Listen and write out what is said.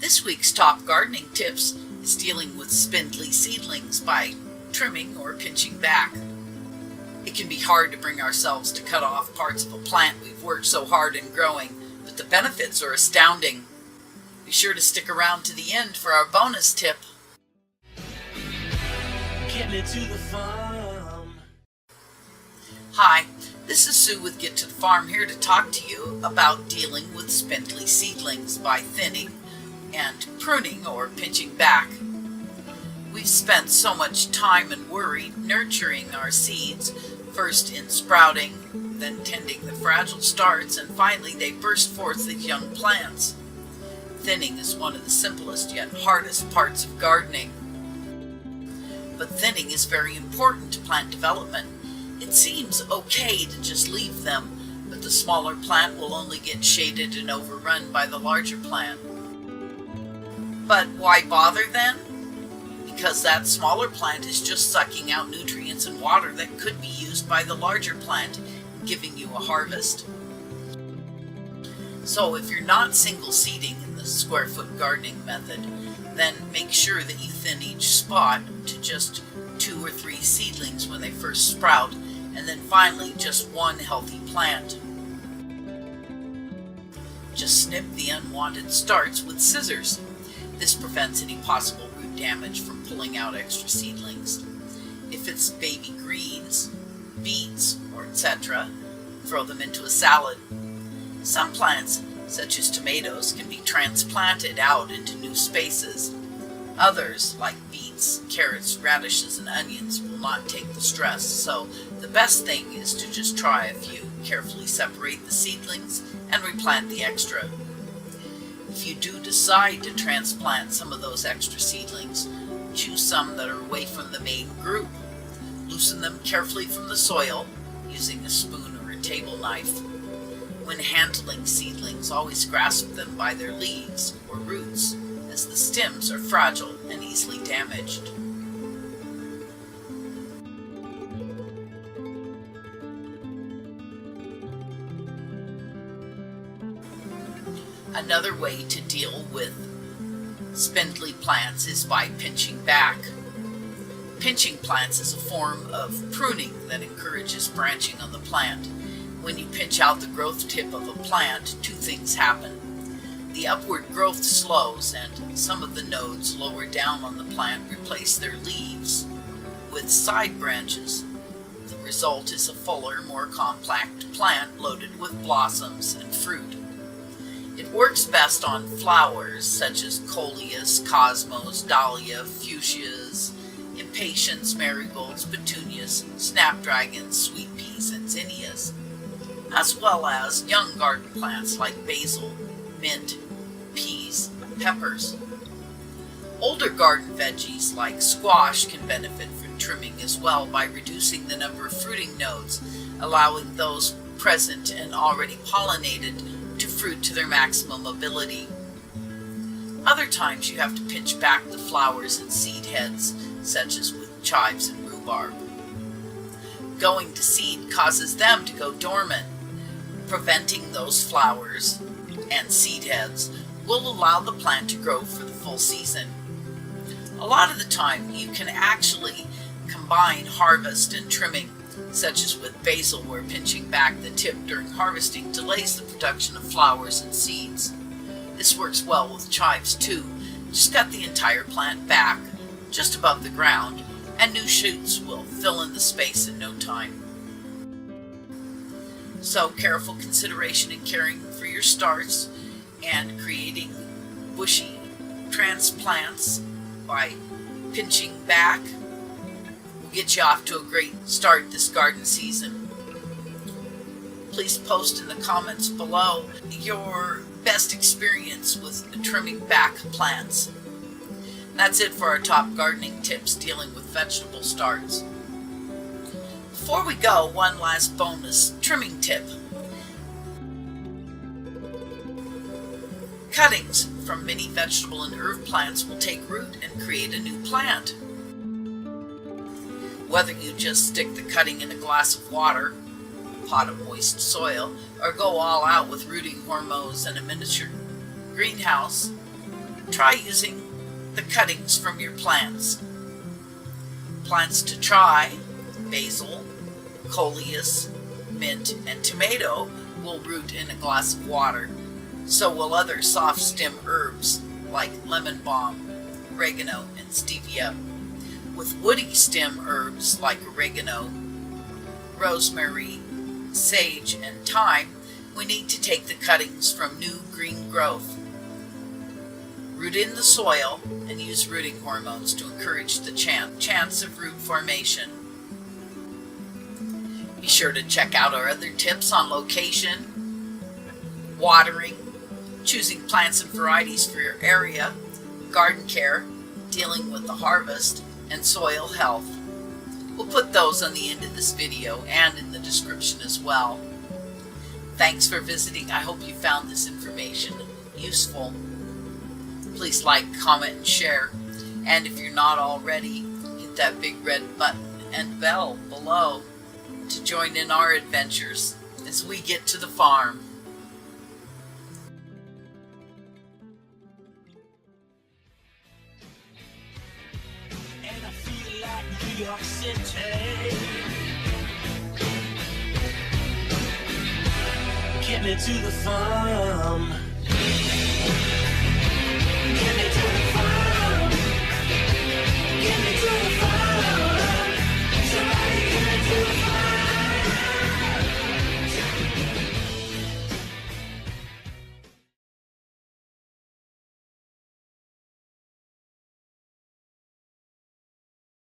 This week's top gardening tips is dealing with spindly seedlings by trimming or pinching back. It can be hard to bring ourselves to cut off parts of a plant we've worked so hard in growing, but the benefits are astounding. Be sure to stick around to the end for our bonus tip. Get me to the farm. Hi, this is Sue with Get to the Farm, here to talk to you about dealing with spindly seedlings by thinning and pruning or pinching back. We've spent so much time and worry nurturing our seeds, first in sprouting, then tending the fragile starts, and finally they burst forth as young plants. Thinning is one of the simplest yet hardest parts of gardening. But thinning is very important to plant development. It seems okay to just leave them, but the smaller plant will only get shaded and overrun by the larger plant. But why bother then? Because that smaller plant is just sucking out nutrients and water that could be used by the larger plant, giving you a harvest. So if you're not single seeding in the square foot gardening method, then make sure that you thin each spot to just 2 or 3 seedlings when they first sprout, and then finally just 1 healthy plant. Just snip the unwanted starts with scissors. This prevents any possible root damage from pulling out extra seedlings. If it's baby greens, beets, or etc., throw them into a salad. Some plants, such as tomatoes, can be transplanted out into new spaces. Others, like beets, carrots, radishes, and onions, will not take the stress, so the best thing is to just try a few, carefully separate the seedlings, and replant the extra. If you do decide to transplant some of those extra seedlings, choose some that are away from the main group. Loosen them carefully from the soil, using a spoon or a table knife. When handling seedlings, always grasp them by their leaves or roots, as the stems are fragile and easily damaged. Another way to deal with spindly plants is by pinching back. Pinching plants is a form of pruning that encourages branching on the plant. When you pinch out the growth tip of a plant, 2 things happen. The upward growth slows, and some of the nodes lower down on the plant replace their leaves with side branches. The result is a fuller, more compact plant loaded with blossoms and fruit. It works best on flowers such as coleus, cosmos, dahlia, fuchsias, impatiens, marigolds, petunias, snapdragons, sweet peas, and zinnias, as well as young garden plants like basil, mint, peas, peppers. Older garden veggies like squash can benefit from trimming as well by reducing the number of fruiting nodes, allowing those present and already pollinated to fruit to their maximum ability. Other times you have to pinch back the flowers and seed heads, such as with chives and rhubarb. Going to seed causes them to go dormant. Preventing those flowers and seed heads will allow the plant to grow for the full season. A lot of the time you can actually combine harvest and trimming, such as with basil, where pinching back the tip during harvesting delays the production of flowers and seeds. This works well with chives too. Just cut the entire plant back, just above the ground, and new shoots will fill in the space in no time. So careful consideration in caring for your starts and creating bushy transplants by pinching back will get you off to a great start this garden season. Please post in the comments below your best experience with trimming back plants. That's it for our top gardening tips dealing with vegetable starts. Before we go, one last bonus trimming tip. Cuttings from many vegetable and herb plants will take root and create a new plant. Whether you just stick the cutting in a glass of water, a pot of moist soil, or go all out with rooting hormones and a miniature greenhouse, Try using the cuttings from your plants. Plants to try: basil, coleus, mint, and tomato will root in a glass of water. So will other soft stem herbs like lemon balm, oregano, and stevia. With woody stem herbs like oregano, rosemary, sage, and thyme, we need to take the cuttings from new green growth. Root in the soil and use rooting hormones to encourage the chance of root formation. Be sure to check out our other tips on location, watering, choosing plants and varieties for your area, garden care, dealing with the harvest, and soil health. We'll put those on the end of this video and in the description as well. Thanks for visiting. I hope you found this information useful. Please like, comment, and share. And if you're not already, hit that big red button and bell below to join in our adventures as we get to the farm. And I feel like New York City. Get me to the farm.